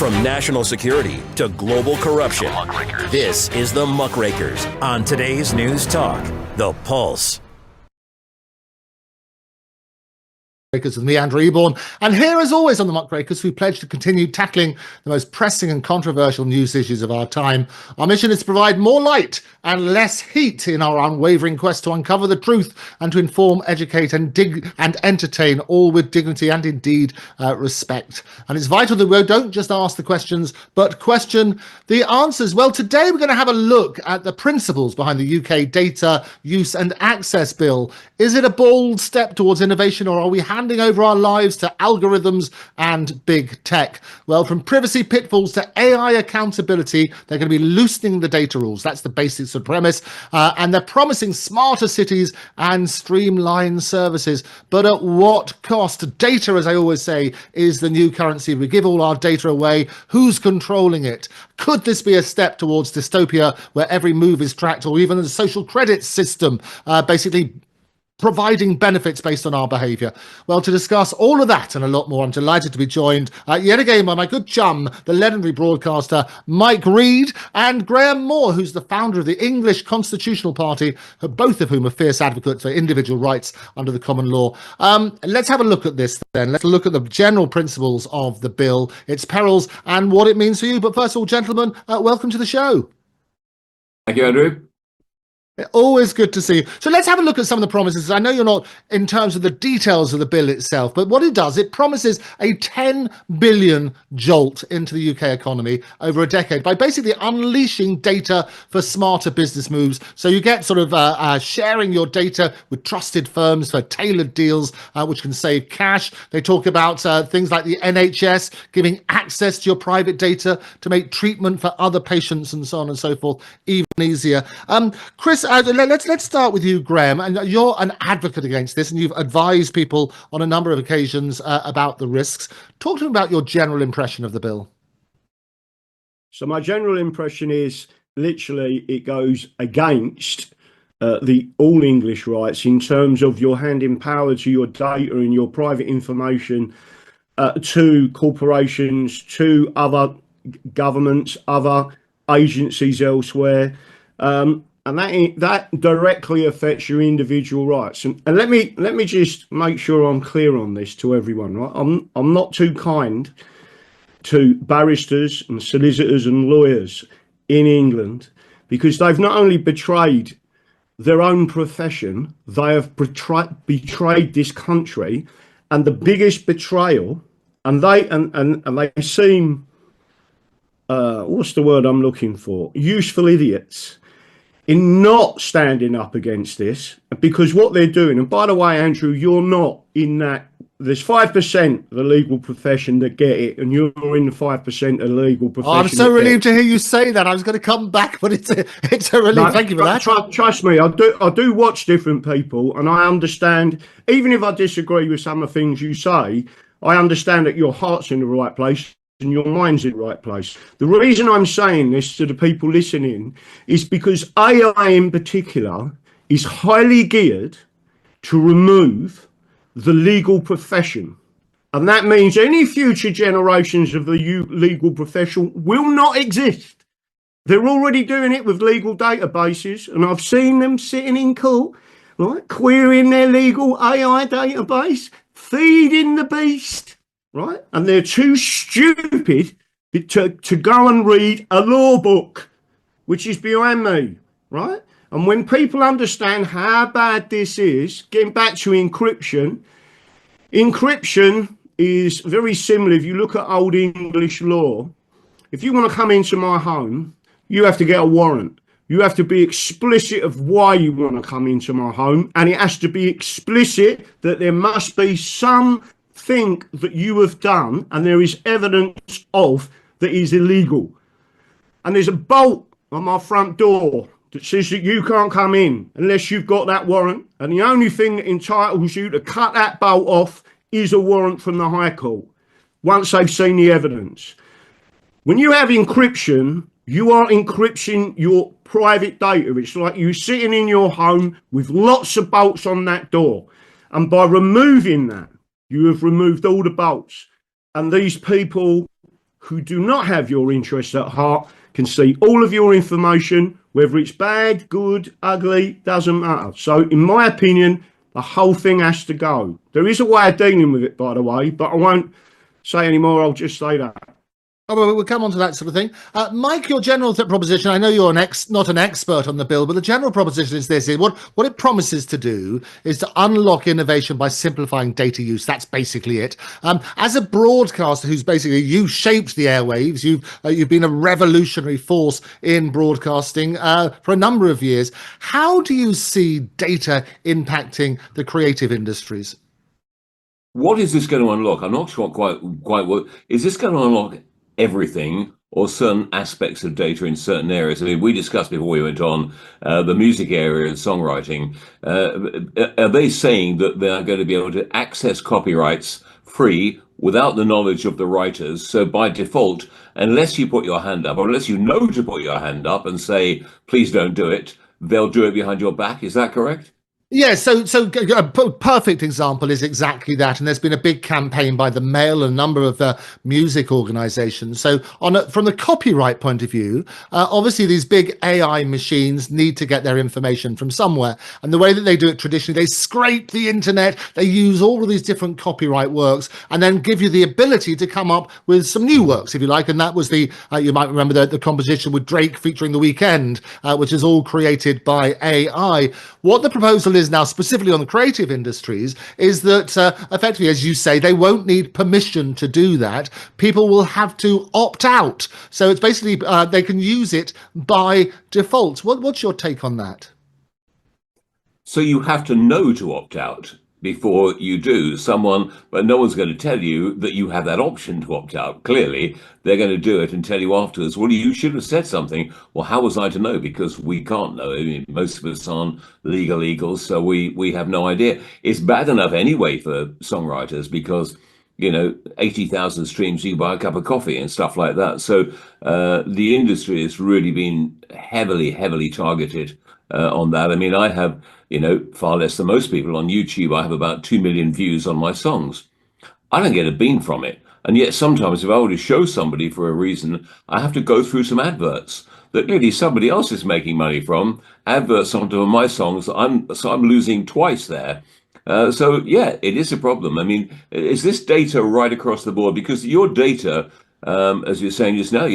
From national security to global corruption, this is the Muckrakers on today's News Talk, The Pulse. With me, Andrew Eborn, and here as always on the Muckrakers, we pledge to continue tackling the most pressing and controversial news issues of our time. Our mission is to provide more light and less heat in our unwavering quest to uncover the truth and to inform, educate and entertain, all with dignity and indeed respect. And it's vital that we don't just ask the questions but question the answers. Well, today we're going to have a look at the principles behind the UK Data Use and Access Bill. Is it a bold step towards innovation, or are we handing over our lives to algorithms and big tech? Well, from privacy pitfalls to AI accountability, they're going to be loosening the data rules. That's the basics of premise. And they're promising smarter cities and streamlined services. But at what cost? Data, as I always say, is the new currency. We give all our data away. Who's controlling it? Could this be a step towards dystopia, where every move is tracked, or even a social credit system, basically providing benefits based on our behaviour? Well, to discuss all of that and a lot more, I'm delighted to be joined yet again by my good chum, the legendary broadcaster Mike Reed, and Graham Moore, who's the founder of the English Constitutional Party, both of whom are fierce advocates for individual rights under the common law. Let's have a look at this then. Let's look at the general principles of the bill, its perils and what it means for you. But first of all, gentlemen, welcome to the show. Thank you, Andrew. Always good to see you. So let's have a look at some of the promises. I know you're not in terms of the details of the bill itself, but what it does, it promises a 10 billion jolt into the UK economy over a decade by basically unleashing data for smarter business moves. So you get sort of sharing your data with trusted firms for tailored deals, which can save cash. They talk about things like the NHS giving access to your private data to make treatment for other patients and so on and so forth even easier. Chris, let's start with you, Graham. And you're an advocate against this, and you've advised people on a number of occasions about the risks. Talk to me about your general impression of the bill. So my general impression is literally it goes against the all English rights in terms of your handing power to your data and your private information to corporations, to other governments, other agencies elsewhere. And that directly affects your individual rights. And let me just make sure I'm clear on this to everyone. Right? I'm not too kind to barristers and solicitors and lawyers in England, because they've not only betrayed their own profession, they have betrayed this country, and the biggest betrayal. And they seem what's the word I'm looking for? Useful idiots in not standing up against this, because what they're doing, and by the way, Andrew, you're not in that. There's 5% of the legal profession that get it, and you're in the 5% of the legal profession. Oh, I'm so relieved to hear you say that. I was going to come back, but it's a relief. No, thank you for that. Trust me, I do watch different people, and I understand, even if I disagree with some of the things you say, I understand that your heart's in the right place and your mind's in the right place. The reason I'm saying this to the people listening is because AI in particular is highly geared to remove the legal profession. And that means any future generations of the legal profession will not exist. They're already doing it with legal databases, and I've seen them sitting in court, right, querying their legal AI database, feeding the beast. Right, and they're too stupid to go and read a law book, which is behind me, right? And when people understand how bad this is, getting back to encryption is very similar. If you look at old English law, if you want to come into my home, you have to get a warrant. You have to be explicit of why you want to come into my home, and it has to be explicit that there must be something that you have done and there is evidence of that is illegal. And there's a bolt on my front door that says that you can't come in unless you've got that warrant, and the only thing that entitles you to cut that bolt off is a warrant from the High Court once they've seen the evidence. When you have encryption, you are encrypting your private data. It's like you sitting in your home with lots of bolts on that door, and by removing that, you have removed all the bolts. And these people who do not have your interests at heart can see all of your information, whether it's bad, good, ugly, doesn't matter. So in my opinion, the whole thing has to go. There is a way of dealing with it, by the way, but I won't say any more. I'll just say that. Oh, well, we'll come on to that sort of thing. Mike, your general proposition, I know you're not an expert on the bill, but the general proposition is this. What it promises to do is to unlock innovation by simplifying data use. That's basically it. As a broadcaster who's basically, you shaped the airwaves, you've been a revolutionary force in broadcasting for a number of years. How do you see data impacting the creative industries? What is this going to unlock? I'm not sure quite what. Is this going to unlock everything or certain aspects of data in certain areas? I mean, we discussed before we went on the music area and songwriting. Are they saying that they are going to be able to access copyrights free without the knowledge of the writers? So by default, unless you put your hand up, or unless you know to put your hand up and say, please don't do it, they'll do it behind your back. Is that correct? Yeah, so a perfect example is exactly that, and there's been a big campaign by the Mail and a number of music organisations. So, from the copyright point of view, obviously these big AI machines need to get their information from somewhere, and the way that they do it traditionally, they scrape the internet, they use all of these different copyright works, and then give you the ability to come up with some new works, if you like. And that was the you might remember the composition with Drake featuring The Weeknd, which is all created by AI. What the proposal is now, specifically on the creative industries, is that effectively, as you say, they won't need permission to do that. People will have to opt out. So it's basically they can use it by default. What's your take on that? So you have to know to opt out before you do. But no one's going to tell you that you have that option to opt out. Clearly, they're going to do it and tell you afterwards, well, you should have said something. Well, how was I to know? Because we can't know. I mean, most of us aren't legal eagles, so we have no idea. It's bad enough anyway for songwriters because, 80,000 streams, you buy a cup of coffee and stuff like that. So the industry has really been heavily targeted on that. I mean, I have, far less than most people on YouTube. I have about 2 million views on my songs. I don't get a bean from it. And yet sometimes if I were to show somebody for a reason, I have to go through some adverts that really somebody else is making money from, adverts onto my songs. So I'm losing twice there. So yeah, it is a problem. I mean, is this data right across the board? Because your data, as you're saying just now,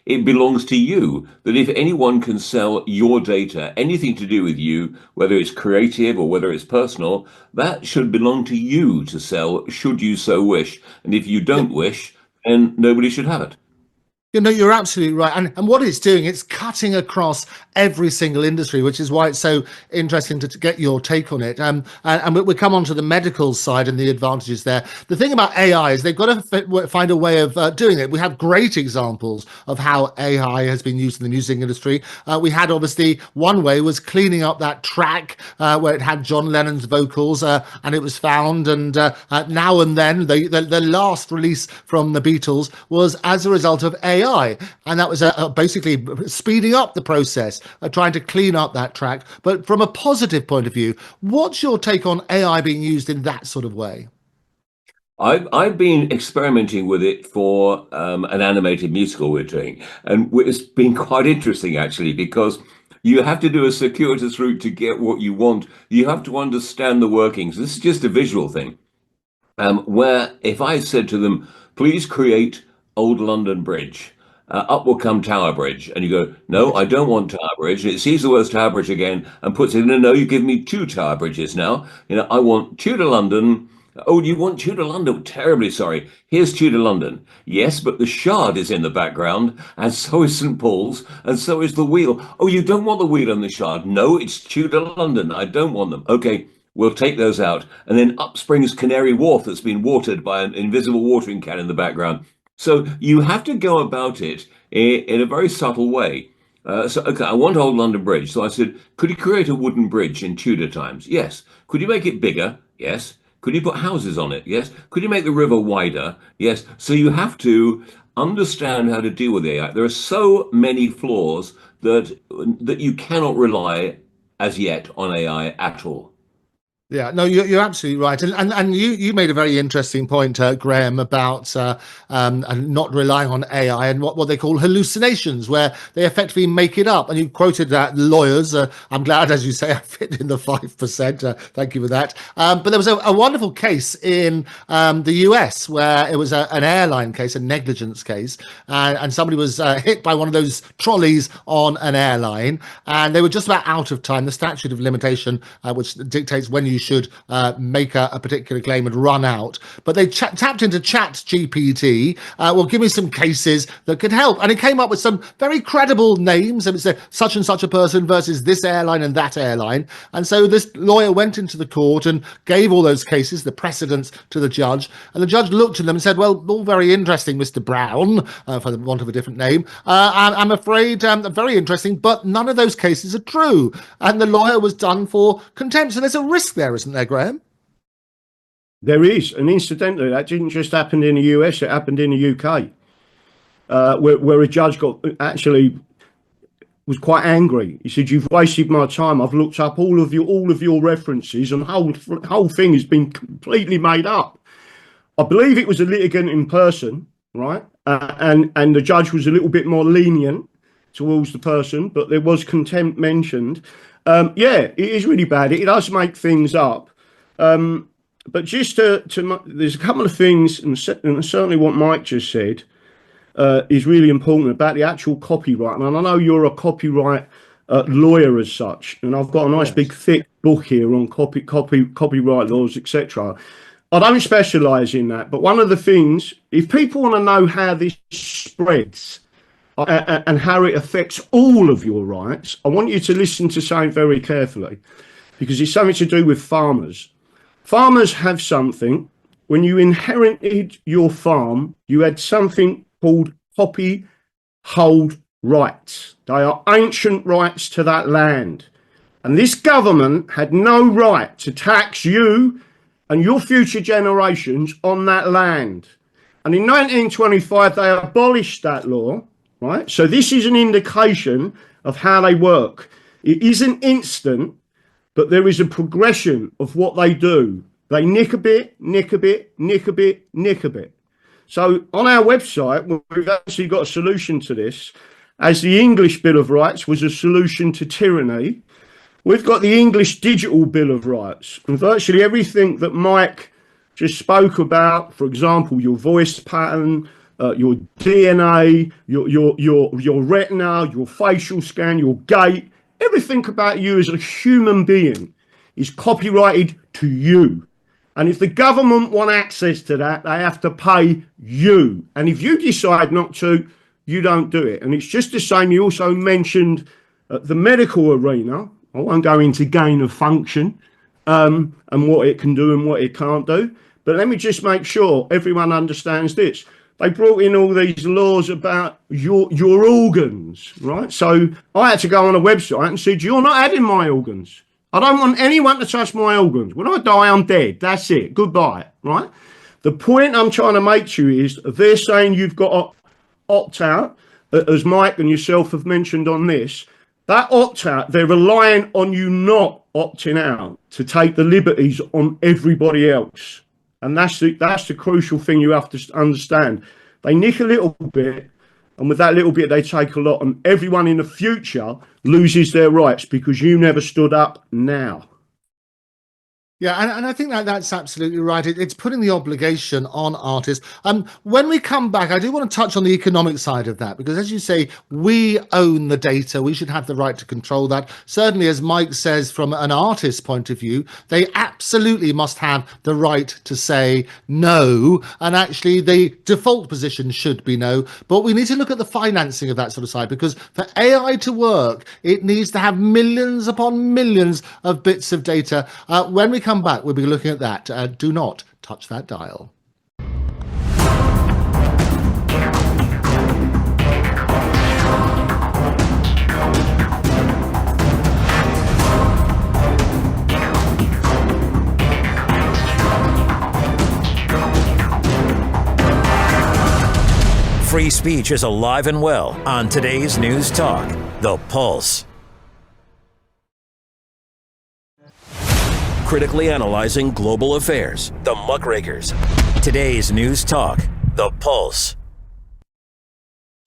it belongs to you. That if anyone can sell your data, anything to do with you, whether it's creative or whether it's personal, that should belong to you to sell, should you so wish. And if you don't wish, then nobody should have it. You're absolutely right. And what it's doing, it's cutting across every single industry, which is why it's so interesting to get your take on it. And we come on to the medical side and the advantages there. The thing about AI is they've got to find a way of doing it. We have great examples of how AI has been used in the music industry. We had, obviously, one way was cleaning up that track where it had John Lennon's vocals and it was found. And Now and Then, the last release from the Beatles was as a result of AI. And that was basically speeding up the process, trying to clean up that track. But from a positive point of view, what's your take on AI being used in that sort of way? I've been experimenting with it for an animated musical we're doing. And it's been quite interesting, actually, because you have to do a circuitous route to get what you want. You have to understand the workings. This is just a visual thing. Where if I said to them, please create Old London Bridge, up will come Tower Bridge, and you go, no, I don't want Tower Bridge, and it sees the words Tower Bridge again and puts it in, no, you give me 2 Tower Bridges now, I want Tudor London. Oh, you want Tudor London? Terribly sorry. Here's Tudor London. Yes, but the Shard is in the background, and so is St. Paul's, and so is the Wheel. Oh, you don't want the Wheel and the Shard? No, it's Tudor London. I don't want them. Okay, we'll take those out. And then up springs Canary Wharf that's been watered by an invisible watering can in the background. So you have to go about it in a very subtle way. Okay, I want Old London Bridge. So I said, could you create a wooden bridge in Tudor times? Yes. Could you make it bigger? Yes. Could you put houses on it? Yes. Could you make the river wider? Yes. So you have to understand how to deal with AI. There are so many flaws that you cannot rely as yet on AI at all. Yeah, no, you're absolutely right, and you made a very interesting point, Graham, about and not relying on AI and what they call hallucinations, where they effectively make it up. And you quoted that lawyers. I'm glad, as you say, I fit in the 5%. Thank you for that. But there was a wonderful case in the US where it was an airline case, a negligence case, and somebody was hit by one of those trolleys on an airline, and they were just about out of time. The statute of limitation, which dictates when you should make a particular claim, had run out, but they tapped into Chat GPT. Well, give me some cases that could help, and it came up with some very credible names. It was such and such a person versus this airline and that airline, and so this lawyer went into the court and gave all those cases, the precedents, to the judge, and the judge looked at them and said, well, all very interesting, Mr. Brown, for the want of a different name. I'm afraid very interesting, but none of those cases are true, and the lawyer was done for contempt. So there's a risk there, isn't there, Graham? There is, and incidentally, that didn't just happen in the US; it happened in the UK, where a judge was quite angry. He said, "You've wasted my time. I've looked up all of your references, and the whole thing has been completely made up." I believe it was a litigant in person, right? And the judge was a little bit more lenient towards the person, but there was contempt mentioned. Yeah, it is really bad. It does make things up. But just there's a couple of things, and certainly what Mike just said is really important about the actual copyright. And I know you're a copyright lawyer as such, and I've got a nice big thick book here on copyright laws, etc. I don't specialise in that, but one of the things, if people want to know how this spreads and how it affects all of your rights, I want you to listen to something very carefully, because it's something to do with farmers. Farmers have something. When you inherited your farm, you had something called copy hold rights. They are ancient rights to that land. And this government had no right to tax you and your future generations on that land. And in 1925, they abolished that law, right? So this is an indication of how they work. It isn't instant, but there is a progression of what they do. They nick a bit, nick a bit, nick a bit, nick a bit. So on our website, we've actually got a solution to this. As the English Bill of Rights was a solution to tyranny, we've got the English Digital Bill of Rights. And virtually everything that Mike just spoke about, for example, your voice pattern, your DNA, your retina, your facial scan, your gait, everything about you as a human being is copyrighted to you. And if the government want access to that, they have to pay you. And if you decide not to, you don't do it. And it's just the same. You also mentioned the medical arena. I won't go into gain of function and what it can do and what it can't do. But let me just make sure everyone understands this. They brought in all these laws about your organs, right? So I had to go on a website and said, you're not adding my organs. I don't want anyone to touch my organs. When I die, I'm dead. That's it. Goodbye, right? The point I'm trying to make to you is they're saying you've got to opt out, as Mike and yourself have mentioned on this. That opt out, they're relying on you not opting out to take the liberties on everybody else. And that's the crucial thing you have to understand. They nick a little bit, and with that little bit, they take a lot, and everyone in the future loses their rights because you never stood up now. Yeah, and I think that's absolutely right. It's putting the obligation on artists. When we come back, I do want to touch on the economic side of that, because as you say, we own the data. We should have the right to control that. Certainly, as Mike says, from an artist's point of view, they absolutely must have the right to say no. And actually, the default position should be no. But we need to look at the financing of that sort of side, because for AI to work, it needs to have millions upon millions of bits of data. When we come back, we'll be looking at that. Do not touch that dial. Free speech is alive and well on today's News Talk, The Pulse. critically analyzing global affairs. The Muckrakers. Today's news talk, The Pulse.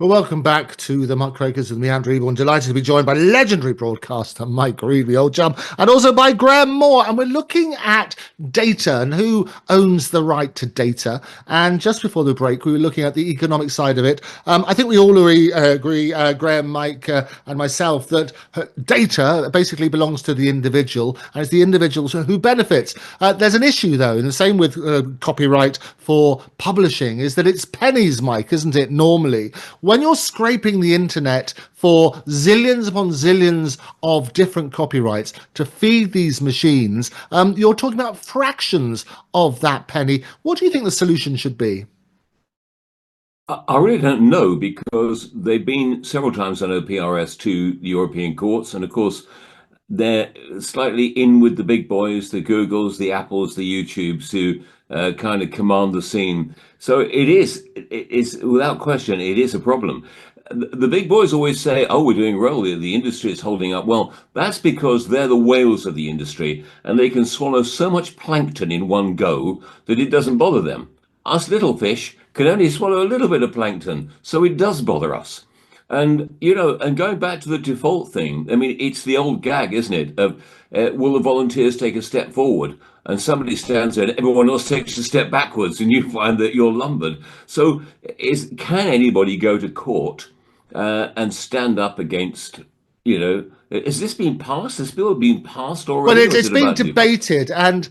Well, welcome back to the Muckrakers with me, Andrew Eborn. Delighted to be joined by legendary broadcaster Mike Reilly, old chum, and also by Graham Moore. And we're looking at data and who owns the right to data. And just before the break, we were looking at the economic side of it. I think we all agree, Graham, Mike, and myself, that data basically belongs to the individual, and it's the individual who benefits. There's an issue, though, and the same with copyright for publishing, is that it's pennies, Mike, isn't it, normally? When you're scraping the internet for zillions upon zillions of different copyrights to feed these machines, you're talking about fractions of that penny. What do you think the solution should be? I really don't know, because they've been several times, I know, PRS to the European courts, and of course they're slightly in with the big boys, the Googles, the Apples, the YouTubes, who kind of command the scene. So it's without question, it is a problem. The big boys always say, oh, we're doing well, the industry is holding up. Well, that's because they're the whales of the industry, and they can swallow so much plankton in one go that it doesn't bother them. Us little fish can only swallow a little bit of plankton, so it does bother us. And, and going back to the default thing, I mean, it's the old gag, isn't it, of will the volunteers take a step forward? And somebody stands there and everyone else takes a step backwards, and you find that you're lumbered. So can anybody go to court and stand up against, has this been passed? Has this bill been passed already? Well, it's been debated, and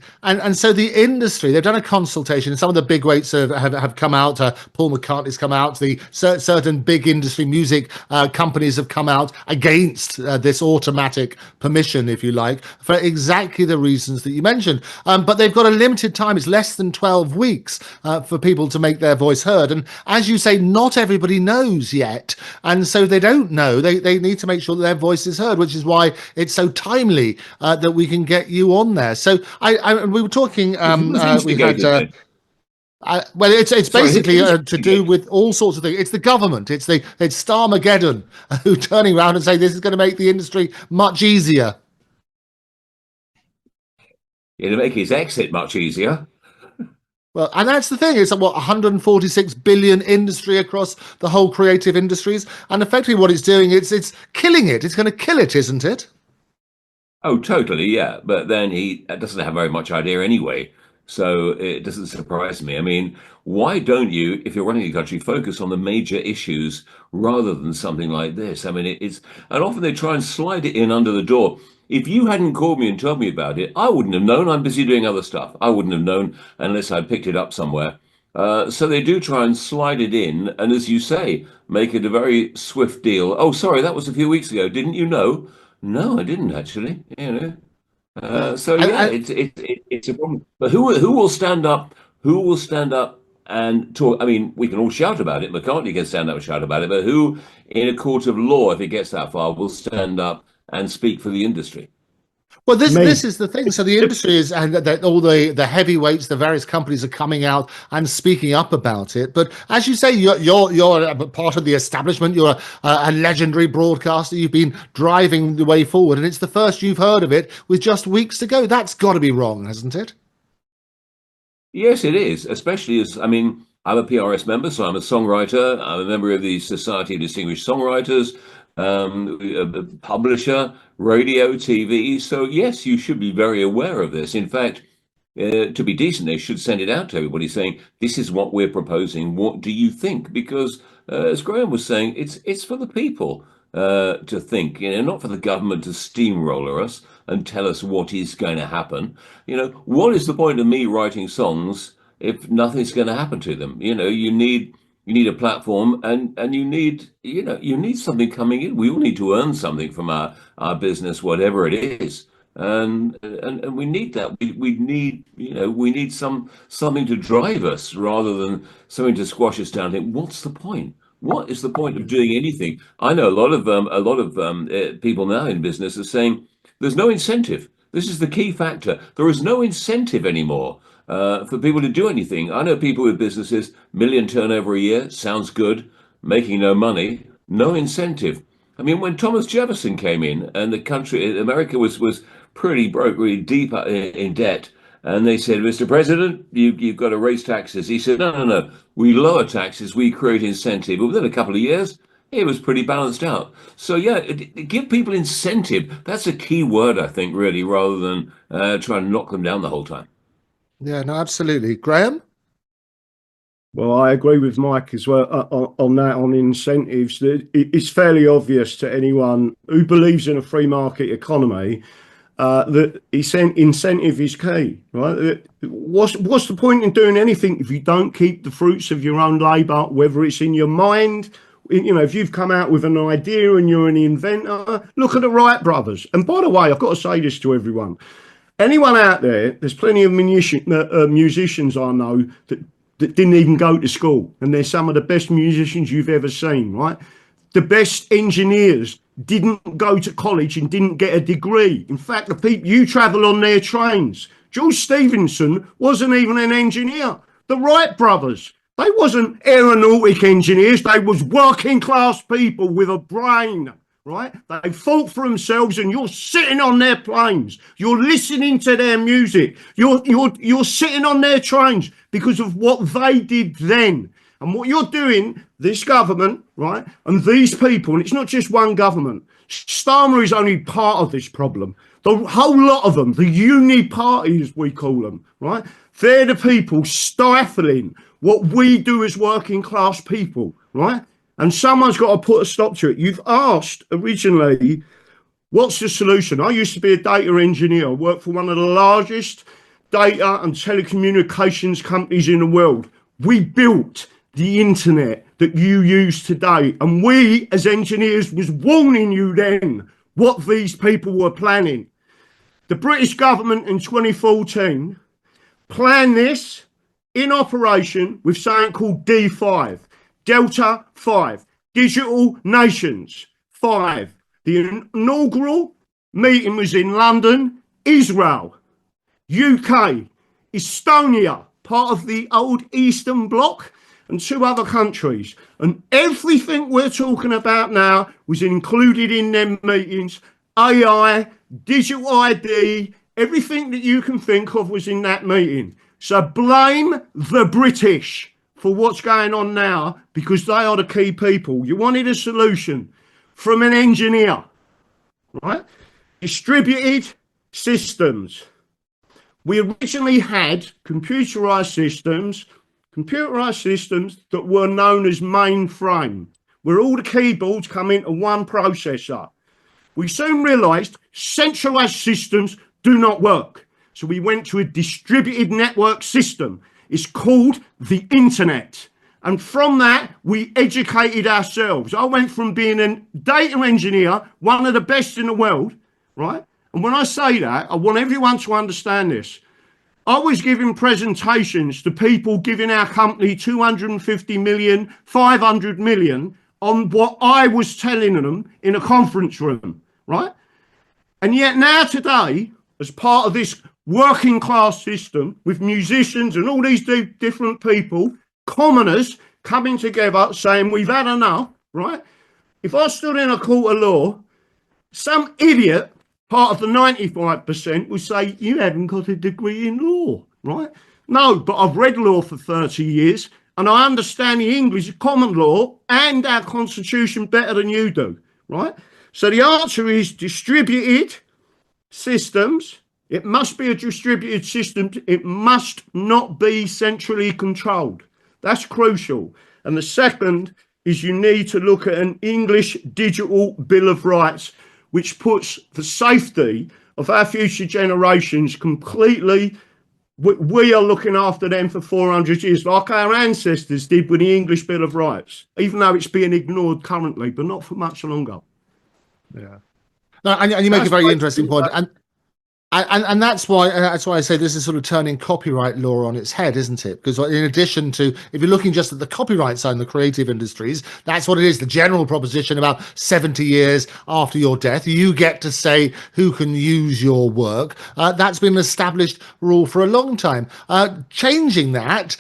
so the industry, they've done a consultation. Some of the big weights have come out. Paul McCartney's come out. The certain big industry music companies have come out against this automatic permission, if you like, for exactly the reasons that you mentioned. But they've got a limited time. It's less than 12 weeks for people to make their voice heard. And as you say, not everybody knows yet, and so they don't know. They need to make sure that their voice is heard, which is why it's so timely that we can get you on there. So we were talking. We had. Well, it's basically to do with all sorts of things. It's the government. It's Starmageddon who turning around and say this is going to make the industry much easier. It'll make his exit much easier. Well, and that's the thing. It's 146 billion industry across the whole creative industries, and effectively what it's doing, it's killing it. It's going to kill it, isn't it? Oh, totally, yeah. But then he doesn't have very much idea anyway, so it doesn't surprise me. I mean, why don't you, if you're running a country, focus on the major issues rather than something like this? I mean, and often they try and slide it in under the door. If you hadn't called me and told me about it, I wouldn't have known. I'm busy doing other stuff. I wouldn't have known unless I picked it up somewhere. So they do try and slide it in, and as you say, make it a very swift deal. Oh, sorry, that was a few weeks ago. Didn't you know? No, I didn't actually. So yeah, it's a problem. But who will stand up? Who will stand up and talk? I mean, we can all shout about it. McCartney can stand up and shout about it. But who, in a court of law, if it gets that far, will stand up and speak for the industry? Well, this is the thing. So the industry is, and all the heavyweights, the various companies are coming out and speaking up about it. But as you say, you're a part of the establishment. You're a legendary broadcaster. You've been driving the way forward, and it's the first you've heard of it with just weeks to go. That's got to be wrong, hasn't it? Yes, it is. Especially as, I mean, I'm a PRS member, so I'm a songwriter. I'm a member of the Society of Distinguished Songwriters. A publisher, radio, TV. So yes, you should be very aware of this. In fact, to be decent, they should send it out to everybody saying, this is what we're proposing. What do you think? Because as Graham was saying, it's for the people to think, not for the government to steamroller us and tell us what is going to happen. What is the point of me writing songs if nothing's going to happen to them? You need a platform, and you need something coming in. We all need to earn something from our business, whatever it is, and we need that. We need something to drive us rather than something to squash us down. Think, what's the point? What is the point of doing anything? I know a lot of people now in business are saying there's no incentive. This is the key factor. There is no incentive anymore for people to do anything. I know people with businesses, million turnover a year, sounds good, making no money, no incentive. I mean, when Thomas Jefferson came in and America was pretty broke, really deep in debt. And they said, Mr. President, you've got to raise taxes. He said, no, no, no. We lower taxes, we create incentive. But within a couple of years, it was pretty balanced out. So, yeah, give people incentive. That's a key word, I think, really, rather than trying to knock them down the whole time. Yeah, no, absolutely. Graham? Well, I agree with Mike as well on that, on incentives. It's fairly obvious to anyone who believes in a free market economy that incentive is key, right? What's the point in doing anything if you don't keep the fruits of your own labour, whether it's in your mind, you know, if you've come out with an idea and you're an inventor, look at the Wright brothers. And by the way, I've got to say this to everyone. Anyone out there's plenty of musicians I know that didn't even go to school, and they're some of the best musicians you've ever seen, right? The best engineers didn't go to college and didn't get a degree. In fact, the people you travel on their trains, George Stephenson wasn't even an engineer. The Wright brothers, they wasn't aeronautic engineers, they was working class people with a brain, right? They fought for themselves, and you're sitting on their planes, you're listening to their music, you're sitting on their trains because of what they did then. And what you're doing, this government, right, and these people, and it's not just one government, Starmer is only part of this problem. The whole lot of them, the uni party as we call them, right, they're the people stifling what we do as working class people, right? And someone's got to put a stop to it. You've asked originally, what's the solution? I used to be a data engineer. I worked for one of the largest data and telecommunications companies in the world. We built the internet that you use today. And we, as engineers, was warning you then what these people were planning. The British government in 2014 planned this in operation with something called D5. Delta 5, Digital Nations 5. The inaugural meeting was in London, Israel, UK, Estonia, part of the old Eastern Bloc, and 2 other countries. And everything we're talking about now was included in them meetings. AI, digital ID, everything that you can think of was in that meeting. So blame the British for what's going on now, because they are the key people. You wanted a solution from an engineer, right? Distributed systems. We originally had computerized systems that were known as mainframe, where all the keyboards come into one processor. We soon realized centralized systems do not work. So we went to a distributed network system. It's called the internet. And from that, we educated ourselves. I went from being a data engineer, one of the best in the world, right? And when I say that, I want everyone to understand this. I was giving presentations to people giving our company 250 million, 500 million on what I was telling them in a conference room, right? And yet now today, as part of this working class system with musicians and all these different people, commoners coming together saying we've had enough, right? If I stood in a court of law, some idiot, part of the 95%, would say, you haven't got a degree in law, right? No, but I've read law for 30 years and I understand the English common law and our constitution better than you do, right? So the answer is distributed systems. It must be a distributed system. It must not be centrally controlled. That's crucial. And the second is you need to look at an English digital Bill of Rights, which puts the safety of our future generations completely. We are looking after them for 400 years, like our ancestors did with the English Bill of Rights, even though it's being ignored currently, but not for much longer. Yeah. No, and you make a very interesting point. And that's why I say this is sort of turning copyright law on its head, isn't it? Because in addition to, if you're looking just at the copyright side and the creative industries, that's what it is. The general proposition about 70 years after your death, you get to say who can use your work. That's been an established rule for a long time. Changing that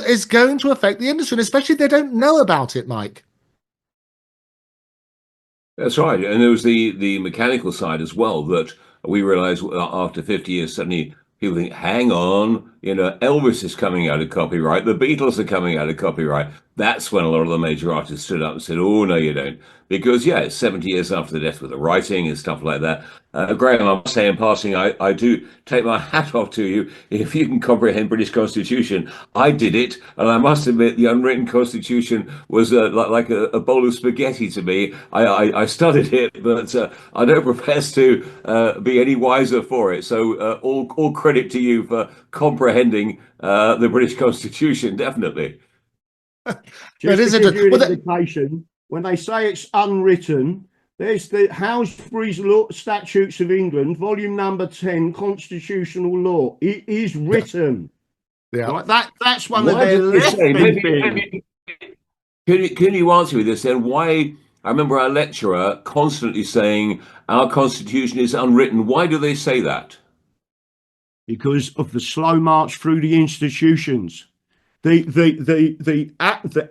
is going to affect the industry, and especially if they don't know about it, Mike. That's right. And there was the mechanical side as well, that we realize after 50 years, suddenly people think, hang on, Elvis is coming out of copyright, the Beatles are coming out of copyright. That's when a lot of the major artists stood up and said, oh, no, you don't. Because, yeah, it's 70 years after the death with the writing and stuff like that. Graham, I must say in passing, I do take my hat off to you. If you can comprehend British Constitution, I did it. And I must admit, the unwritten Constitution was like a bowl of spaghetti to me. I studied it, but I don't profess to be any wiser for it. So all credit to you for comprehending the British Constitution, definitely. Just to give you an indication, when they say it's unwritten, there's the Housebury's Statutes of England, volume number 10, constitutional law. It is written. Yeah, right? That's one of their left things. Can you answer me this then? Why? I remember our lecturer constantly saying our constitution is unwritten. Why do they say that? Because of the slow march through the institutions. The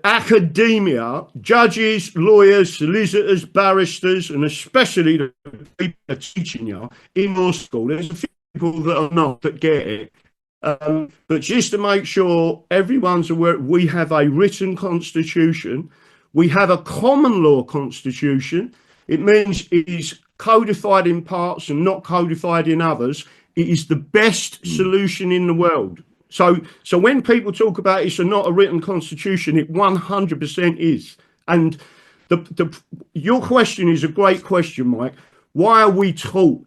academia, judges, lawyers, solicitors, barristers, and especially the people teaching you in law school. There's a few people that are not that get it. But just to make sure everyone's aware, we have a written constitution. We have a common law constitution. It means it is codified in parts and not codified in others. It is the best solution in the world. So when people talk about it's not a written constitution, it 100% is. And your question is a great question, Mike. Why are we taught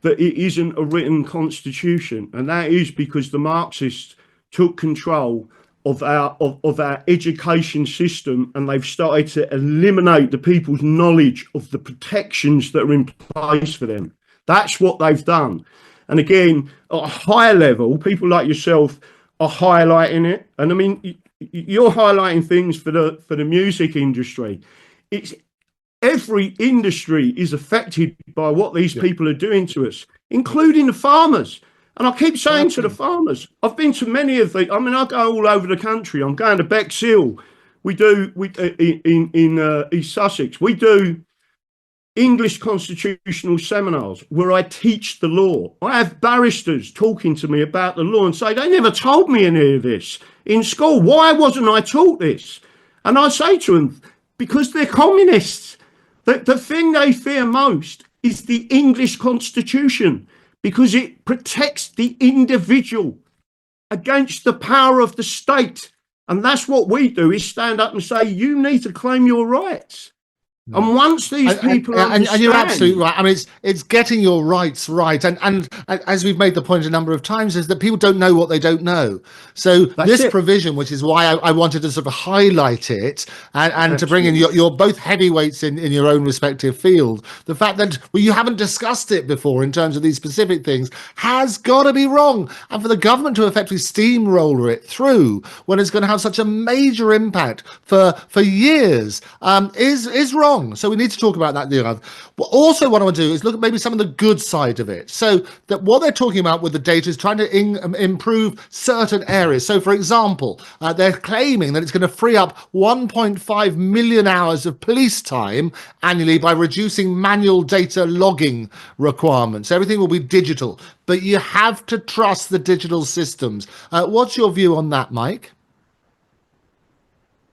that it isn't a written constitution? And that is because the Marxists took control of our education system, and they've started to eliminate the people's knowledge of the protections that are in place for them. That's what they've done. And again, at a higher level, people like yourself are highlighting it. And I mean, you're highlighting things for the music industry. It's every industry is affected by what these people are doing to us, including the farmers. And I keep saying to the farmers, I've been to many of the, I mean, I go all over the country. I'm going to Bexhill. We in East Sussex. We do English constitutional seminars where I teach the law. I have barristers talking to me about the law and say, they never told me any of this in school. Why wasn't I taught this? And I say to them, because they're communists. The thing they fear most is the English constitution, because it protects the individual against the power of the state. And that's what we do, is stand up and say, you need to claim your rights. And once these people and you're absolutely right. I mean, it's getting your rights right, and as we've made the point a number of times, is that people don't know what they don't know. So this provision, which is why I wanted to sort of highlight it, and to bring in you're both heavyweights in your own respective field. The fact that you haven't discussed it before in terms of these specific things has got to be wrong, and for the government to effectively steamroller it through when it's going to have such a major impact for years is wrong. So we need to talk about that. But also what I want to do is look at maybe some of the good side of it. So that what they're talking about with the data is trying to improve certain areas. So for example, they're claiming that it's going to free up 1.5 million hours of police time annually by reducing manual data logging requirements. Everything will be digital, but you have to trust the digital systems. What's your view on that, Mike?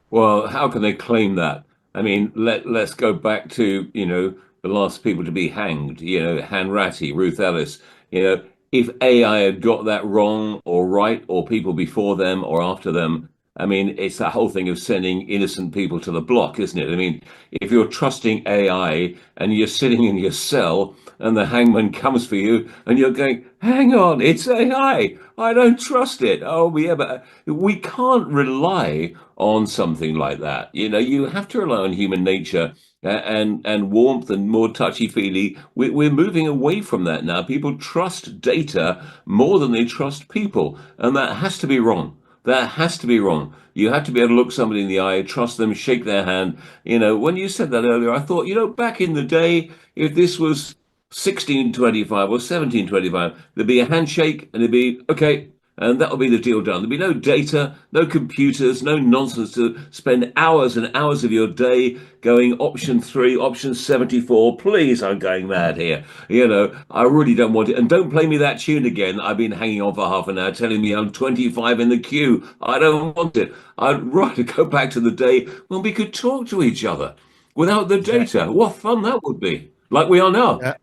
Well, how can they claim that? I mean, let's go back to, the last people to be hanged, Hanratty, Ruth Ellis. If AI had got that wrong or right, or people before them or after them, I mean, it's that whole thing of sending innocent people to the block, isn't it? I mean, if you're trusting AI and you're sitting in your cell and the hangman comes for you and you're going, hang on, it's AI. I don't trust it. Oh, yeah, but we can't rely on something like that. You have to rely on human nature and warmth and more touchy-feely. We're moving away from that now. People trust data more than they trust people, and that has to be wrong. That has to be wrong. You have to be able to look somebody in the eye, trust them, shake their hand. When you said that earlier, I thought, back in the day, if this was 1625 or 1725, there'd be a handshake and it'd be, okay, and that'll be the deal done. There'll be no data, no computers, no nonsense to spend hours and hours of your day going option 3, option 74. Please, I'm going mad here. I really don't want it. And don't play me that tune again. I've been hanging on for half an hour telling me I'm 25 in the queue. I don't want it. I'd rather go back to the day when we could talk to each other without the data. What fun that would be, like we are now. Yeah.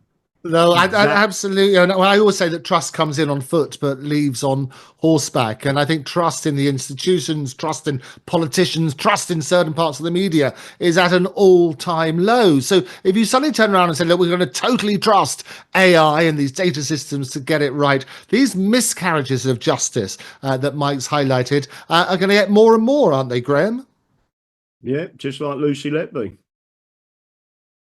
No, I absolutely. I always say that trust comes in on foot but leaves on horseback. And I think trust in the institutions, trust in politicians, trust in certain parts of the media is at an all-time low. So if you suddenly turn around and say, look, we're going to totally trust AI and these data systems to get it right, these miscarriages of justice that Mike's highlighted are going to get more and more, aren't they, Graham? Yeah, just like Lucy Letby.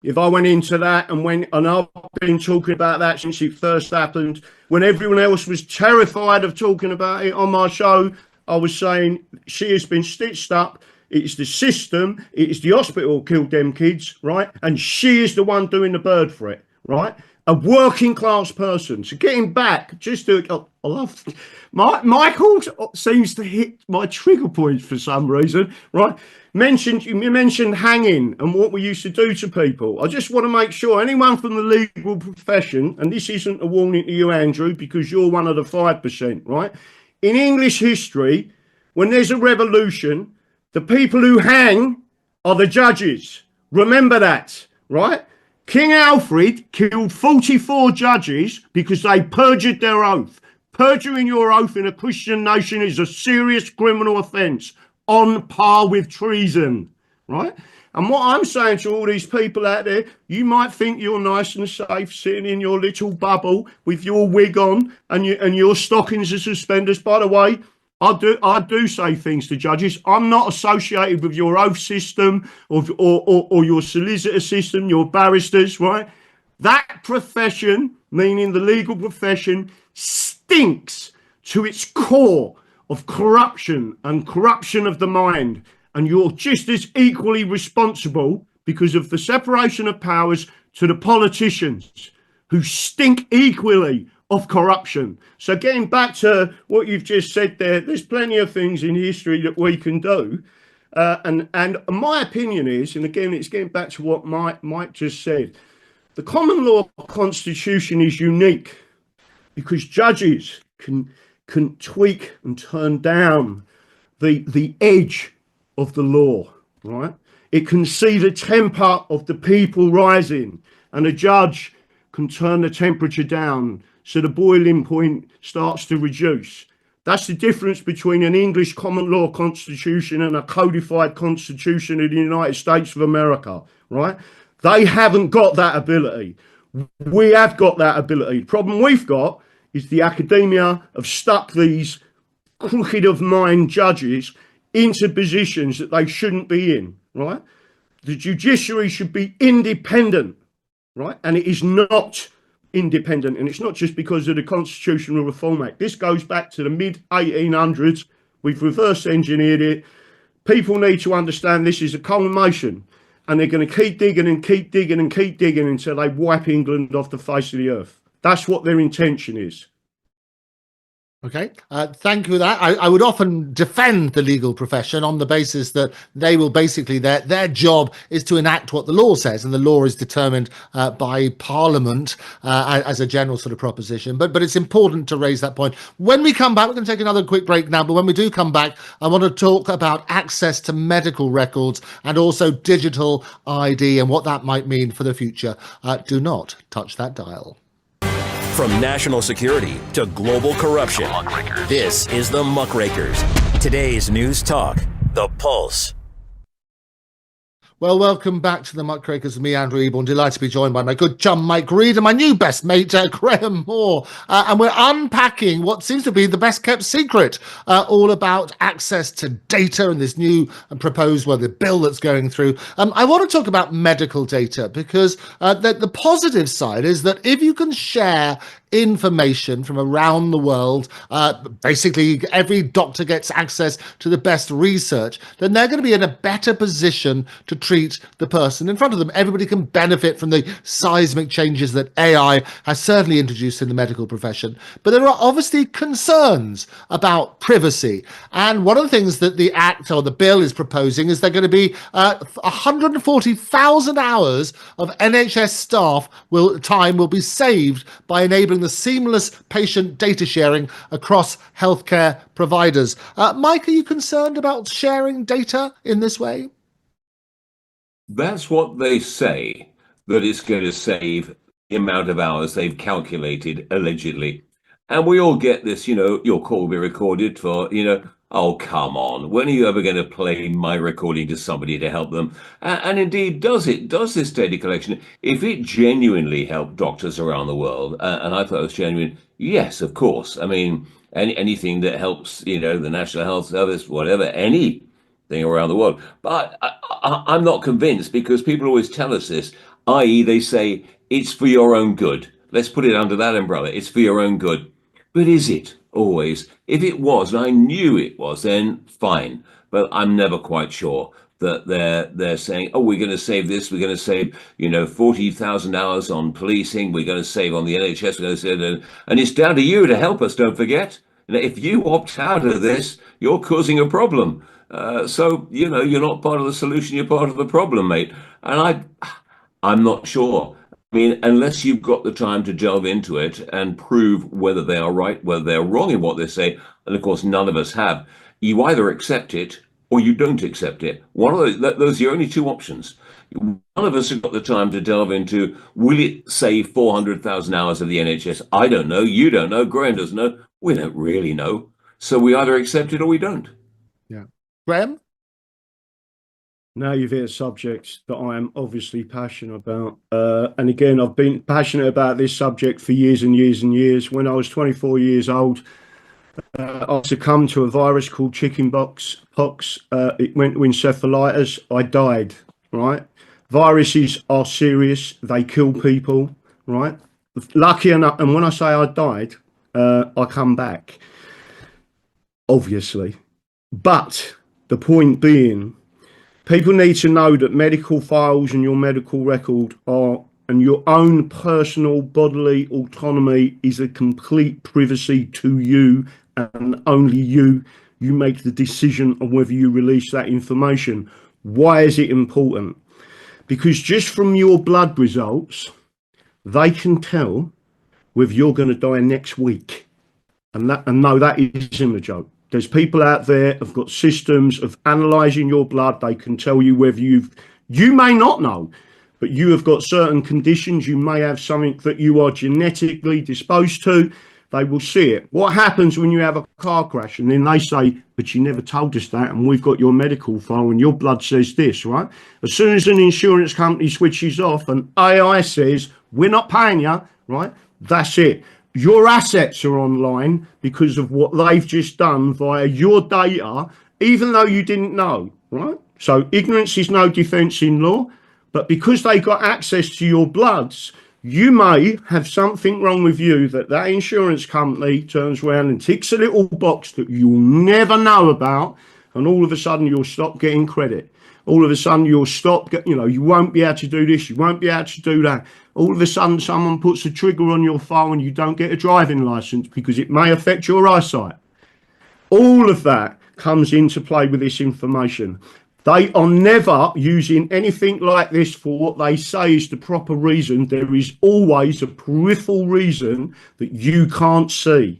If I went into that and I've been talking about that since it first happened, when everyone else was terrified of talking about it on my show, I was saying she has been stitched up. It's the system. It's the hospital killed them kids, right? And she is the one doing the bird for it, right? A working class person. So getting back, I love Michael seems to hit my trigger points for some reason, right? You mentioned hanging and what we used to do to people. I just want to make sure anyone from the legal profession, and this isn't a warning to you, Andrew, because you're one of the 5%, right? In English history, when there's a revolution, the people who hang are the judges. Remember that, right? King Alfred killed 44 judges because they perjured their oath. Perjuring your oath in a Christian nation is a serious criminal offence, on par with treason, right? And what I'm saying to all these people out there, you might think you're nice and safe sitting in your little bubble with your wig on and your stockings and suspenders. By the way, I do say things to judges. I'm not associated with your oath system or your solicitor system, your barristers, right? That profession, meaning the legal profession, stinks to its core of corruption and corruption of the mind. And you're just as equally responsible because of the separation of powers to the politicians who stink equally of corruption. So getting back to what you've just said there's plenty of things in history that we can do. And my opinion is, and again, it's getting back to what Mike just said, the common law constitution is unique because judges can tweak and turn down the edge of the law, right? It can see the temper of the people rising, and a judge can turn the temperature down so the boiling point starts to reduce. That's the difference between an English common law constitution and a codified constitution of the United States of America, right? They haven't got that ability. We have got that ability. The problem we've got is the academia have stuck these crooked of mind judges into positions that they shouldn't be in, right? The judiciary should be independent, right? And it is not independent. And it's not just because of the Constitutional Reform Act. This goes back to the mid-1800s. We've reverse engineered it. People need to understand this is a culmination. And they're going to keep digging and keep digging and keep digging until they wipe England off the face of the earth. That's what their intention is. Okay, thank you for that. I would often defend the legal profession on the basis that they will basically, their job is to enact what the law says, and the law is determined by Parliament as a general sort of proposition. But it's important to raise that point. When we come back, we're going to take another quick break now, but when we do come back, I want to talk about access to medical records and also digital ID and what that might mean for the future. Do not touch that dial. From national security to global corruption, this is the Muckrakers. Today's news talk, The Pulse. Well, welcome back to the Muckrakers with me, Andrew Eborn. Delighted to be joined by my good chum, Mike Reed, and my new best mate, Graham Moore. And we're unpacking what seems to be the best kept secret, all about access to data and this new and proposed, the bill that's going through. I want to talk about medical data because the positive side is that if you can share information from around the world, basically every doctor gets access to the best research, then they're going to be in a better position to treat the person in front of them. Everybody can benefit from the seismic changes that AI has certainly introduced in the medical profession. But there are obviously concerns about privacy. And one of the things that the Act or the bill is proposing is they're going to be 140,000 hours of NHS staff time will be saved by enabling the seamless patient data sharing across healthcare providers. Mike, are you concerned about sharing data in this way? That's what they say, that it's going to save the amount of hours they've calculated, allegedly. And we all get this, your call will be recorded for, oh, come on. When are you ever going to play my recording to somebody to help them? And indeed, does this data collection, if it genuinely helped doctors around the world, and I thought it was genuine, yes, of course. I mean, anything that helps, the National Health Service, whatever, anything around the world. But I'm not convinced, because people always tell us this, i.e. they say, it's for your own good. Let's put it under that umbrella. It's for your own good. But is it always? If it was, and I knew it was, then fine. But I'm never quite sure that they're saying, oh, we're going to save this. We're going to save, 40,000 hours on policing. We're going to save on the NHS. We're going to save, and it's down to you to help us. Don't forget. If you opt out of this, you're causing a problem. So you're not part of the solution. You're part of the problem, mate. And I'm not sure. I mean, unless you've got the time to delve into it and prove whether they are right, whether they're wrong in what they say, and of course none of us have, you either accept it or you don't accept it. One of those are the only two options. None of us have got the time to delve into, will it save 400,000 hours of the NHS? I don't know. You don't know. Graham doesn't know. We don't really know. So we either accept it or we don't. Yeah. Graham? Now you've hit a subject that I am obviously passionate about. And again, I've been passionate about this subject for years and years and years. When I was 24 years old, I succumbed to a virus called chickenpox. It went to encephalitis. I died, right? Viruses are serious. They kill people, right? Lucky enough, and when I say I died, I come back, obviously. But the point being, people need to know that medical files and your medical record and your own personal bodily autonomy is a complete privacy to you, and only you make the decision on whether you release that information. Why is it important? Because just from your blood results, they can tell whether you're going to die next week. And no, that isn't a joke. There's people out there have got systems of analysing your blood. They can tell you whether you may not know, but you have got certain conditions. You may have something that you are genetically disposed to. They will see it. What happens when you have a car crash? And then they say, but you never told us that, and we've got your medical file and your blood says this, right? As soon as an insurance company switches off and AI says, we're not paying you, right? That's it. Your assets are online because of what they've just done via your data, even though you didn't know, right? So ignorance is no defense in law, but because they got access to your bloods, you may have something wrong with you that insurance company turns around and ticks a little box that you'll never know about, and all of a sudden you'll stop getting credit. All of a sudden you'll stop, you won't be able to do this, you won't be able to do that. All of a sudden someone puts a trigger on your phone and you don't get a driving license because it may affect your eyesight. All of that comes into play with this information. They are never using anything like this for what they say is the proper reason. There is always a peripheral reason that you can't see.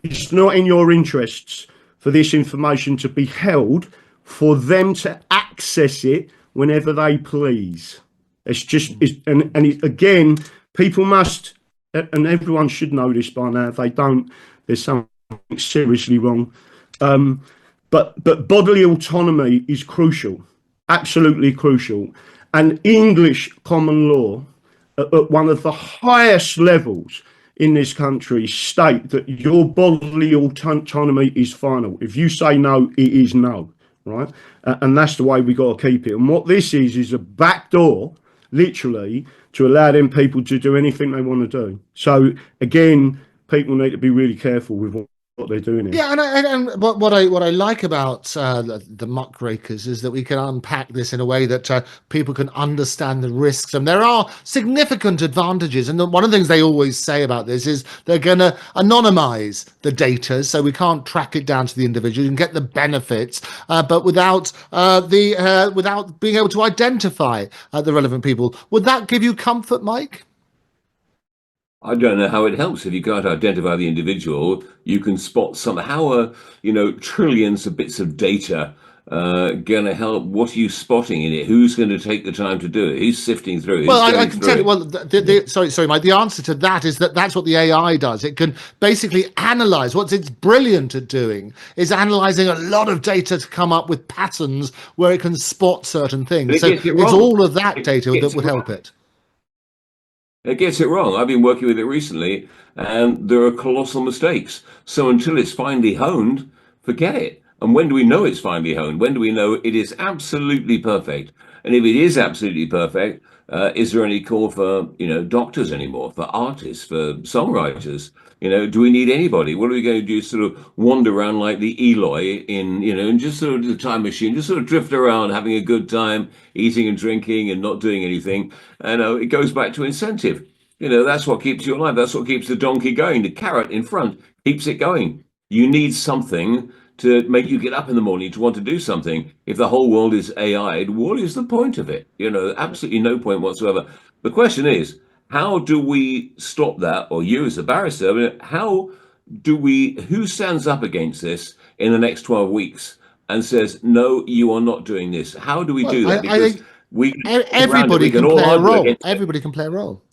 It's not in your interests for this information to be held, for them to access it whenever they please. Again, people must, and everyone should know this by now. If they don't, there's something seriously wrong. But bodily autonomy is crucial, absolutely crucial. And English common law, at one of the highest levels in this country, state that your bodily autonomy is final. If you say no, it is no, right? And that's the way we got to keep it. And what this is a backdoor literally, to allow them people to do anything they want to do. So again, people need to be really careful with what they're doing here. Yeah, and what I like about the Muckrakers is that we can unpack this in a way that people can understand the risks, and there are significant advantages. And one of the things they always say about this is they're going to anonymize the data, so we can't track it down to the individual. You can get the benefits, but without without being able to identify the relevant people. Would that give you comfort, Mike? I don't know how it helps. If you can't identify the individual, you can spot how are, trillions of bits of data going to help? What are you spotting in it? Who's going to take the time to do it? Who's sifting through it? Well, I can tell you. Well, sorry, Mike. The answer to that is that's what the AI does. It can basically analyze. What it's brilliant at doing is analyzing a lot of data to come up with patterns where it can spot certain things. So it's all of that data that would help it. It gets it wrong. I've been working with it recently, and there are colossal mistakes. So until it's finally honed, forget it. And when do we know it's finally honed? When do we know it is absolutely perfect? And if it is absolutely perfect, is there any call for doctors anymore, for artists, for songwriters? Do we need anybody? What are we going to do? Sort of wander around like the Eloi and just sort of the time machine, just sort of drift around, having a good time, eating and drinking and not doing anything. And it goes back to incentive. That's what keeps you alive. That's what keeps the donkey going. The carrot in front keeps it going. You need something to make you get up in the morning to want to do something. If the whole world is AI'd, what is the point of it? Absolutely no point whatsoever. The question is, how do we stop that? Or you as a barrister, who stands up against this in the next 12 weeks and says, no, you are not doing this? How do we do that? Because everybody can play a role. Everybody can play a role.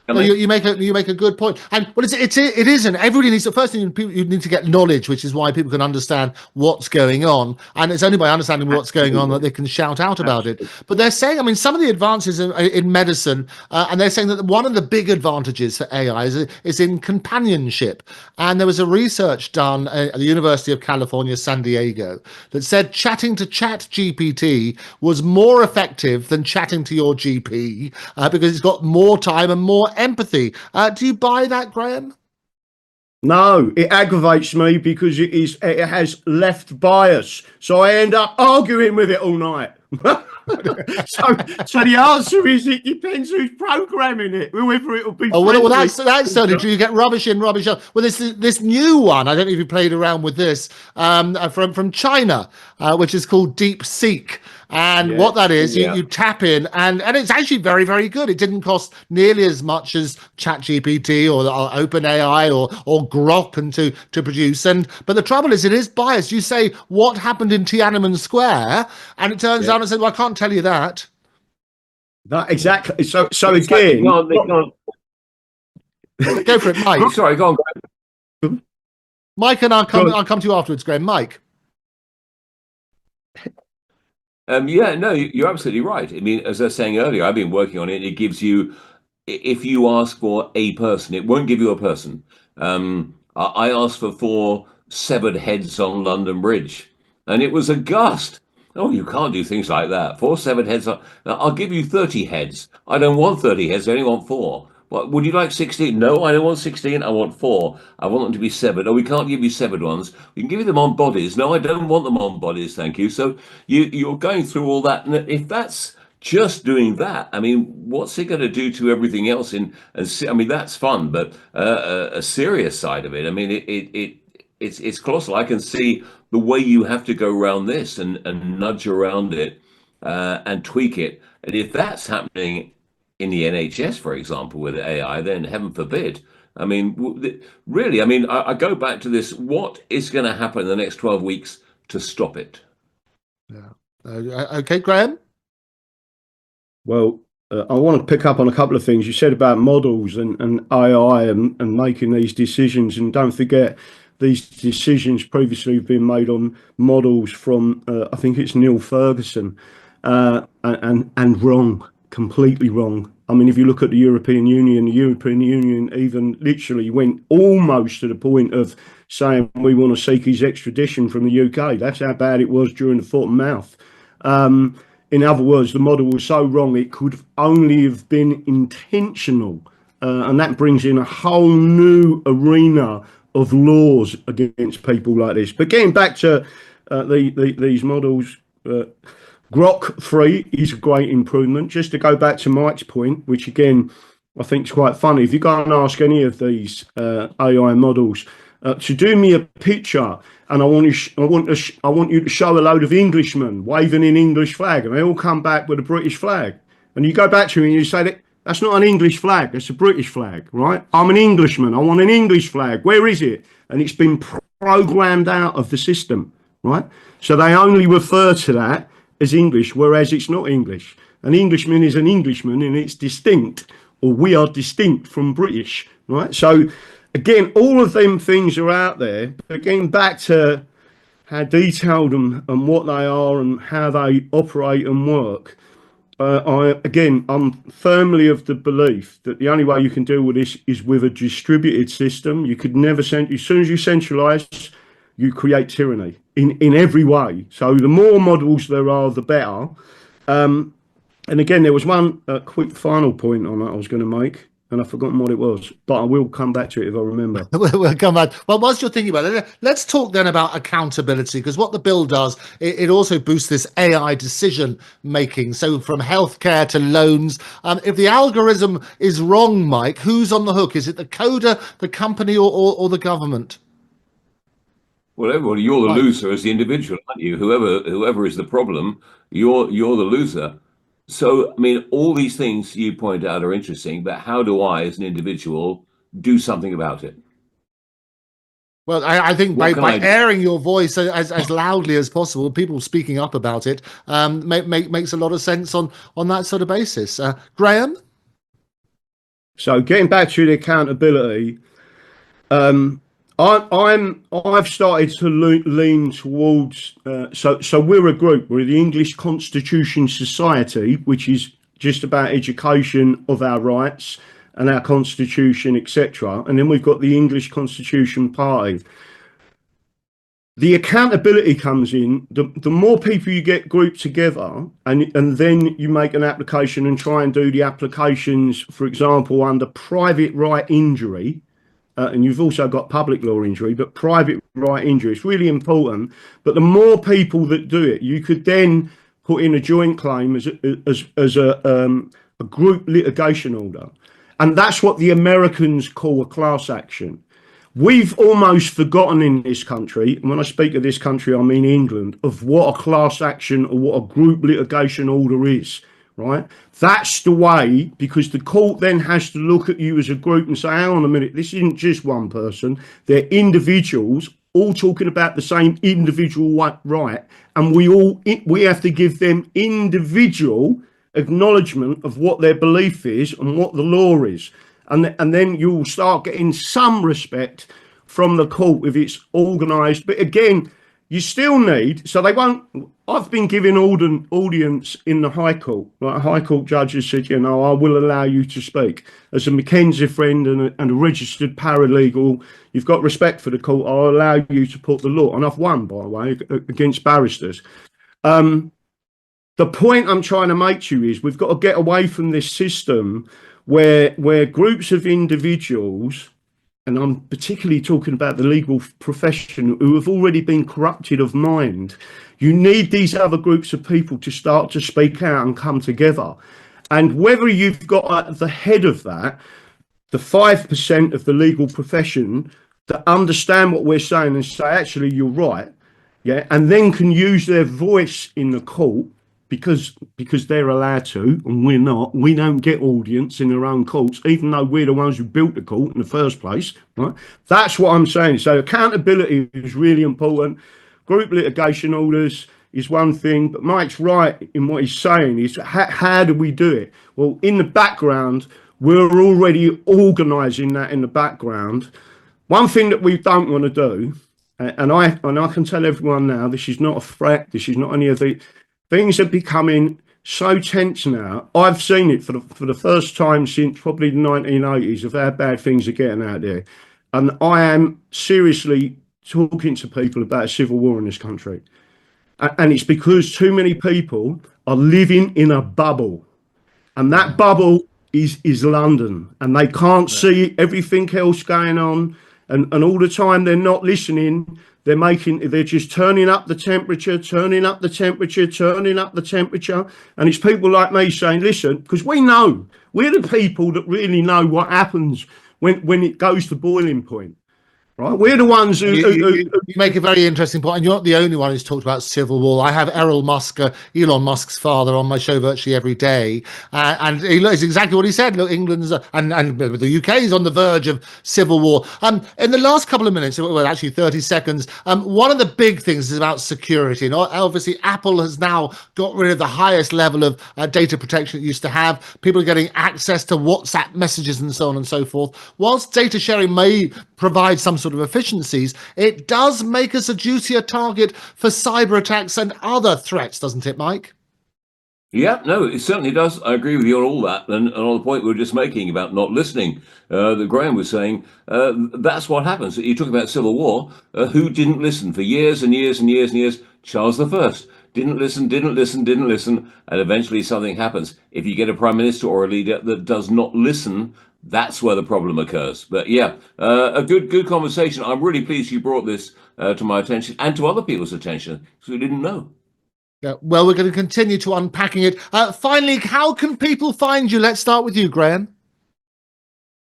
No, you make a good point, and it isn't. Everybody needs the first thing you need to get knowledge, which is why people can understand what's going on, and it's only by understanding what's going on that they can shout out about it. But they're saying, some of the advances in medicine, and they're saying that one of the big advantages for AI is in companionship. And there was a research done at the University of California, San Diego, that said chatting to ChatGPT was more effective than chatting to your GP because it's got more time and more empathy. Do you buy that, Graham? No, it aggravates me because it has left bias, so I end up arguing with it all night. so the answer is it depends who's programming it, whether it'll be. Oh well, that's certainly true. You get rubbish in, rubbish out. Well, this new one. I don't know if you played around with this from China, which is called DeepSeek. And what that is, you tap in, and it's actually very, very good. It didn't cost nearly as much as ChatGPT or OpenAI or Grok and to produce. But the trouble is, it is biased. You say what happened in Tiananmen Square, and it turns out and said, "Well, I can't tell you that." That exactly. So again, go for it, Mike. Sorry, go on. Mike, and I'll come to you afterwards, Graham. Mike. No, you're absolutely right. As I was saying earlier, I've been working on it. It gives you, if you ask for a person, it won't give you a person. I asked for 4 severed heads on London Bridge, and it was aghast. Oh, you can't do things like that. 4 severed heads. I'll give you 30 heads. I don't want 30 heads. I only want 4. What, would you like 16? No, I don't want 16. I want 4. I want them to be severed. Oh, we can't give you severed ones. We can give you them on bodies. No, I don't want them on bodies. Thank you. So you're going through all that. And if that's just doing that, what's it going to do to everything else? That's fun, but a serious side of it. It's colossal. I can see the way you have to go around this and nudge around it and tweak it. And if that's happening in the NHS, for example, with AI, then heaven forbid. Really, I go back to this. What is going to happen in the next 12 weeks to stop it? Yeah. Okay, Graham? Well, I want to pick up on a couple of things you said about models and AI and making these decisions. And don't forget, these decisions previously have been made on models from, I think it's Neil Ferguson, and wrong. Completely wrong. If you look at the European Union even literally went almost to the point of saying we want to seek his extradition from the UK. That's how bad it was during the foot and mouth. In other words, the model was so wrong it could only have been intentional. And that brings in a whole new arena of laws against people like this. But getting back to these models, Grok 3 is a great improvement. Just to go back to Mike's point, which again I think is quite funny. If you go and ask any of these AI models to do me a picture, and I want you to show a load of Englishmen waving an English flag, and they all come back with a British flag, and you go back to him and you say that's not an English flag, that's a British flag, right? I'm an Englishman, I want an English flag, where is it? And it's been programmed out of the system, right? So they only refer to that as English, whereas it's not English. An Englishman is an Englishman and it's distinct, or we are distinct from British, right? So again, all of them things are out there, but getting back to how detailed and what they are and how they operate and work, I'm firmly of the belief that the only way you can deal with this is with a distributed system. You could never as soon as you centralize, you create tyranny in every way. So the more models there are, the better. And again, there was one quick final point on that I was going to make, and I've forgotten what it was, but I will come back to it if I remember. We'll come back. Well, whilst you're thinking about it, let's talk then about accountability, because what the bill does, it also boosts this AI decision making. So from healthcare to loans, if the algorithm is wrong, Mike, who's on the hook? Is it the coder, the company, or the government? Well, everybody, you're the loser as the individual, aren't you? Whoever is the problem, you're the loser. So, I mean, all these things you point out are interesting, but how do I, as an individual, do something about it? Well, I think by airing your voice as loudly as possible, people speaking up about it, makes a lot of sense on that sort of basis. Graham? So getting back to the accountability, I've started to lean towards so we're a group, we're the English Constitution Society, which is just about education of our rights and our constitution, etc. And then we've got the English Constitution Party. The accountability comes in the more people you get grouped together, and then you make an application and try and do the applications, for example, under private right injury. And you've also got public law injury, but private right injury is really important. But the more people that do it, you could then put in a joint claim as a group litigation order. And that's what the Americans call a class action. We've almost forgotten in this country, and when I speak of this country, I mean England, of what a class action or what a group litigation order is. Right, that's the way, because the court then has to look at you as a group and say, hang on a minute, this isn't just one person, they're individuals all talking about the same individual right, and we have to give them individual acknowledgement of what their belief is and what the law is, and then you'll start getting some respect from the court if it's organized. But again, you still need, so they won't. I've been given audience in the High Court. Like a High Court judge has said, you know, I will allow you to speak. As a Mackenzie friend and a registered paralegal, you've got respect for the court. I'll allow you to put the law. And I've won, by the way, against barristers. The point I'm trying to make to you is we've got to get away from this system where groups of individuals, and I'm particularly talking about the legal profession, who have already been corrupted of mind. You need these other groups of people to start to speak out and come together. And whether you've got at the head of that, the 5% of the legal profession that understand what we're saying and say, actually, you're right, yeah, and then can use their voice in the court, because they're allowed to, and we're not. We don't get audience in our own courts, even though we're the ones who built the court in the first place, right? That's what I'm saying. So accountability is really important. Group litigation orders is one thing, but Mike's right in what he's saying is how do we do it? Well, in the background, we're already organising that in the background. One thing that we don't want to do, and I can tell everyone now, this is not a threat, this is not any of the things are becoming so tense now. I've seen it for the first time since probably the 1980s of how bad things are getting out there. And I am seriously talking to people about a civil war in this country. And it's because too many people are living in a bubble, and that bubble is London, and they can't see everything else going on, and all the time they're not listening. They're just turning up the temperature, turning up the temperature, turning up the temperature. And it's people like me saying, listen, because we're the people that really know what happens when it goes to boiling point. Right, we're the ones who you make a very interesting point, and you're not the only one who's talked about civil war. I have Elon Musk's father, on my show virtually every day, and it's exactly what he said. Look, England's and the UK is on the verge of civil war. In the last couple of minutes, well, actually 30 seconds, one of the big things is about security. And obviously, Apple has now got rid of the highest level of data protection it used to have. People are getting access to WhatsApp messages and so on and so forth. Whilst data sharing may provide some sort of efficiencies, it does make us a juicier target for cyber attacks and other threats, doesn't it, Mike? Yeah, no, it certainly does. I agree with you on all that, and on the point we were just making about not listening. That Graham was saying, that's what happens. You talk about civil war. Who didn't listen for years and years and years and years? Charles I. Didn't listen, and eventually something happens. If you get a prime minister or a leader that does not listen, that's where the problem occurs. But yeah, a good conversation. I'm really pleased you brought this to my attention and to other people's attention, because we didn't know. Yeah, well, we're going to continue to unpacking it. Finally, how can people find you? Let's start with you, Graham.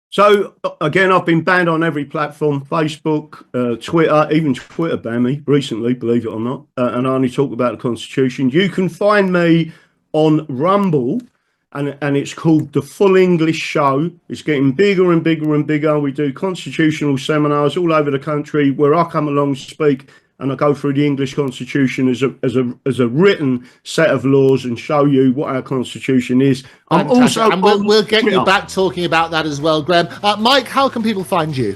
So again, I've been banned on every platform: Facebook, Twitter. Even Twitter banned me recently, believe it or not. And I only talk about the Constitution. You can find me on Rumble, and it's called The Full English Show. It's getting bigger and bigger and bigger. We do constitutional seminars all over the country where I come along, speak, and I go through the English Constitution as a written set of laws and show you what our Constitution is. I'm Fantastic. also, and we'll get you back talking about that as well, Graham. Mike, how can people find you?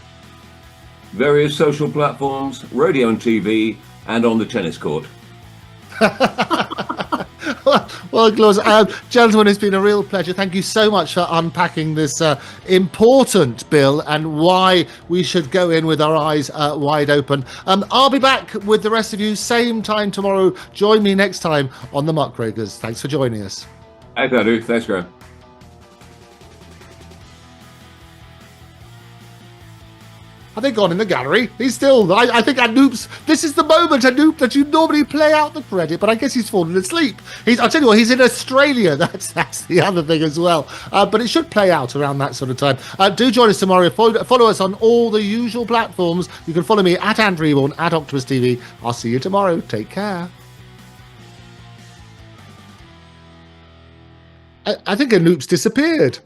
Various social platforms, radio and TV, and on the tennis court. Well, Claus, gentlemen, it's been a real pleasure. Thank you so much for unpacking this important bill and why we should go in with our eyes wide open. I'll be back with the rest of you same time tomorrow. Join me next time on the Muckrakers. Thanks for joining us. Thanks, Andrew. Thanks, Graham. Have they gone in the gallery? He's still, I think Anoop's, this is the moment, Anoop, that you normally play out the credit, but I guess he's fallen asleep. I'll tell you what, he's in Australia. That's the other thing as well. But it should play out around that sort of time. Do join us tomorrow. Follow us on all the usual platforms. You can follow me at Andrew Eborn, at Octopus TV. I'll see you tomorrow. Take care. I think Anoop's disappeared.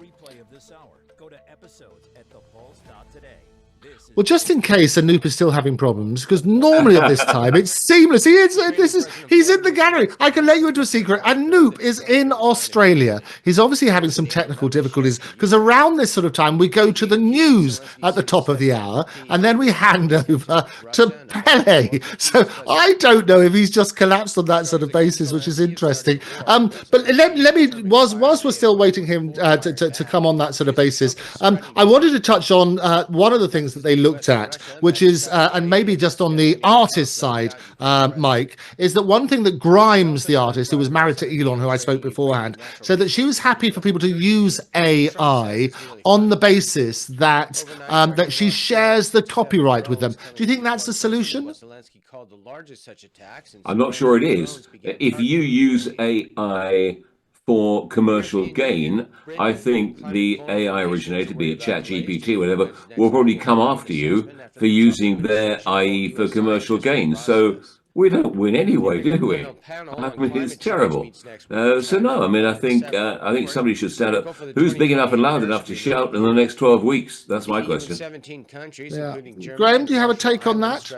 Well, just in case Anoop is still having problems, because normally at this time it's seamless. He's in the gallery. I can let you into a secret. Anoop is in Australia. He's obviously having some technical difficulties because around this sort of time we go to the news at the top of the hour, and then we hand over to Pele. So I don't know if he's just collapsed on that sort of basis, which is interesting. But let me, whilst we're still waiting him to come on that sort of basis, I wanted to touch on one of the things that they looked at, which is, and maybe just on the artist side, Mike, is that one thing that Grimes, the artist who was married to Elon, who I spoke beforehand, said that she was happy for people to use AI on the basis that that she shares the copyright with them. Do you think that's the solution? I'm not sure it is. If you use AI for commercial gain, I think the AI originator, be it ChatGPT, whatever, will probably come after you for using their IE for commercial gain. So we don't win anyway, do we? I mean, it's terrible. So no, I mean, I think somebody should stand up. Who's big enough and loud enough to shout in the next 12 weeks? That's my question. Yeah. Graham, do you have a take on that?